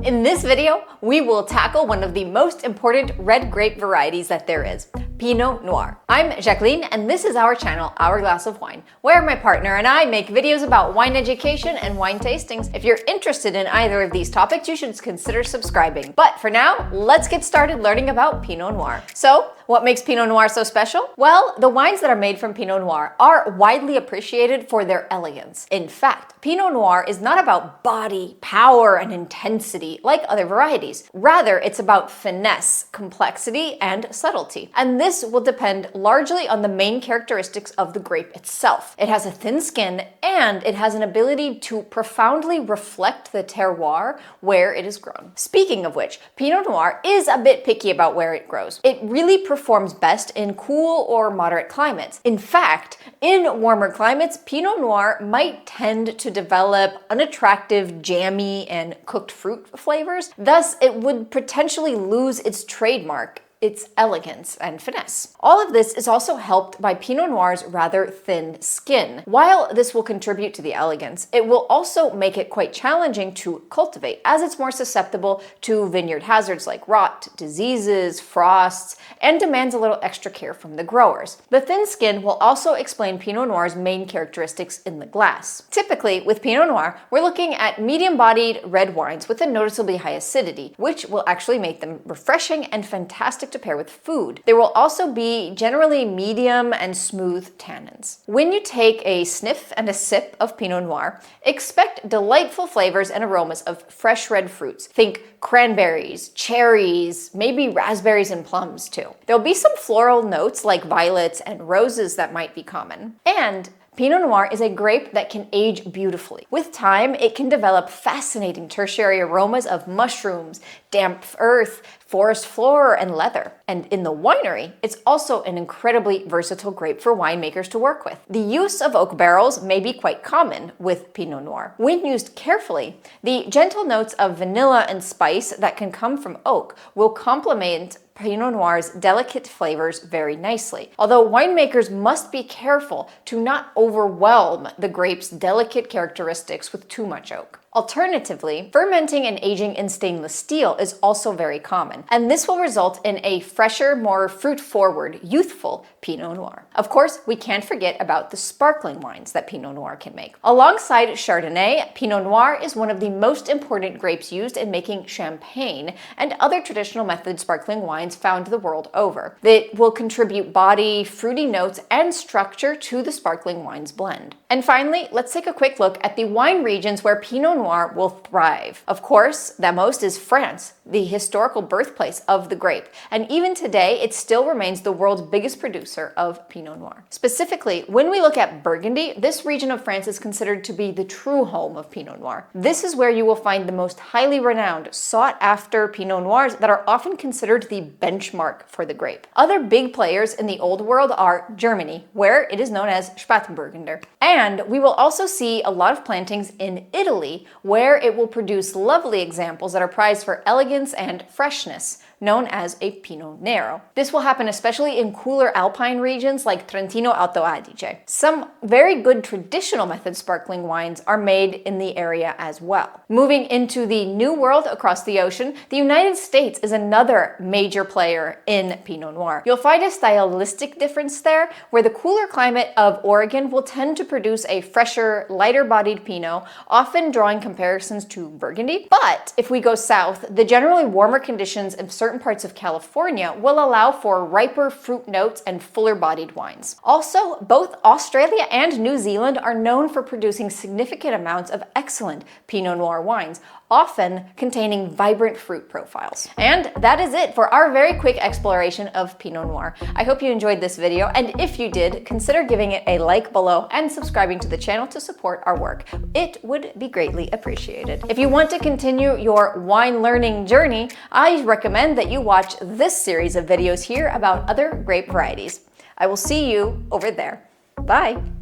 In this video, we will tackle one of the most important red grape varieties that there is, Pinot Noir. I'm Jacqueline, and this is our channel, Hourglass of Wine, where my partner and I make videos about wine education and wine tastings. If you're interested in either of these topics, you should consider subscribing. But for now, let's get started learning about Pinot Noir. So, what makes Pinot Noir so special? Well, the wines that are made from Pinot Noir are widely appreciated for their elegance. In fact, Pinot Noir is not about body, power, and intensity like other varieties. Rather, it's about finesse, complexity, and subtlety. And this will depend largely on the main characteristics of the grape itself. It has a thin skin, and it has an ability to profoundly reflect the terroir where it is grown. Speaking of which, Pinot Noir is a bit picky about where it grows. It really performs best in cool or moderate climates. In fact, in warmer climates, Pinot Noir might tend to develop unattractive, jammy, and cooked fruit flavors. Thus, it would potentially lose its trademark, its elegance and finesse. All of this is also helped by Pinot Noir's rather thin skin. While this will contribute to the elegance, it will also make it quite challenging to cultivate, as it's more susceptible to vineyard hazards like rot, diseases, frosts, and demands a little extra care from the growers. The thin skin will also explain Pinot Noir's main characteristics in the glass. Typically, with Pinot Noir, we're looking at medium-bodied red wines with a noticeably high acidity, which will actually make them refreshing and fantastic to pair with food. There will also be generally medium and smooth tannins. When you take a sniff and a sip of Pinot Noir, expect delightful flavors and aromas of fresh red fruits. Think cranberries, cherries, maybe raspberries and plums too. There'll be some floral notes like violets and roses that might be common. And Pinot Noir is a grape that can age beautifully. With time, it can develop fascinating tertiary aromas of mushrooms, damp earth, forest floor, and leather. And in the winery, it's also an incredibly versatile grape for winemakers to work with. The use of oak barrels may be quite common with Pinot Noir. When used carefully, the gentle notes of vanilla and spice that can come from oak will complement Pinot Noir's delicate flavors very nicely. Although winemakers must be careful to not overwhelm the grape's delicate characteristics with too much oak. Alternatively, fermenting and aging in stainless steel is also very common, and this will result in a fresher, more fruit-forward, youthful Pinot Noir. Of course, we can't forget about the sparkling wines that Pinot Noir can make. Alongside Chardonnay, Pinot Noir is one of the most important grapes used in making champagne and other traditional method sparkling wines found the world over. It will contribute body, fruity notes, and structure to the sparkling wines blend. And finally, let's take a quick look at the wine regions where Pinot Noir will thrive. Of course, the most is France, the historical birthplace of the grape, and even today it still remains the world's biggest producer of Pinot Noir. Specifically, when we look at Burgundy, this region of France is considered to be the true home of Pinot Noir. This is where you will find the most highly renowned, sought-after Pinot Noirs that are often considered the benchmark for the grape. Other big players in the Old World are Germany, where it is known as Spätburgunder, and we will also see a lot of plantings in Italy, where it will produce lovely examples that are prized for elegance and freshness, known as a Pinot Nero. This will happen especially in cooler alpine regions like Trentino Alto Adige. Some very good traditional method sparkling wines are made in the area as well. Moving into the New World across the ocean, the United States is another major player in Pinot Noir. You'll find a stylistic difference there, where the cooler climate of Oregon will tend to produce a fresher, lighter-bodied Pinot, often drawing comparisons to Burgundy. But if we go south, the generally warmer conditions in certain parts of California will allow for riper fruit notes and fuller-bodied wines. Also, both Australia and New Zealand are known for producing significant amounts of excellent Pinot Noir wines, often containing vibrant fruit profiles. And that is it for our very quick exploration of Pinot Noir. I hope you enjoyed this video, and if you did, consider giving it a like below and subscribing to the channel to support our work. It would be greatly appreciated. If you want to continue your wine learning journey, I recommend that you watch this series of videos here about other grape varieties. I will see you over there. Bye!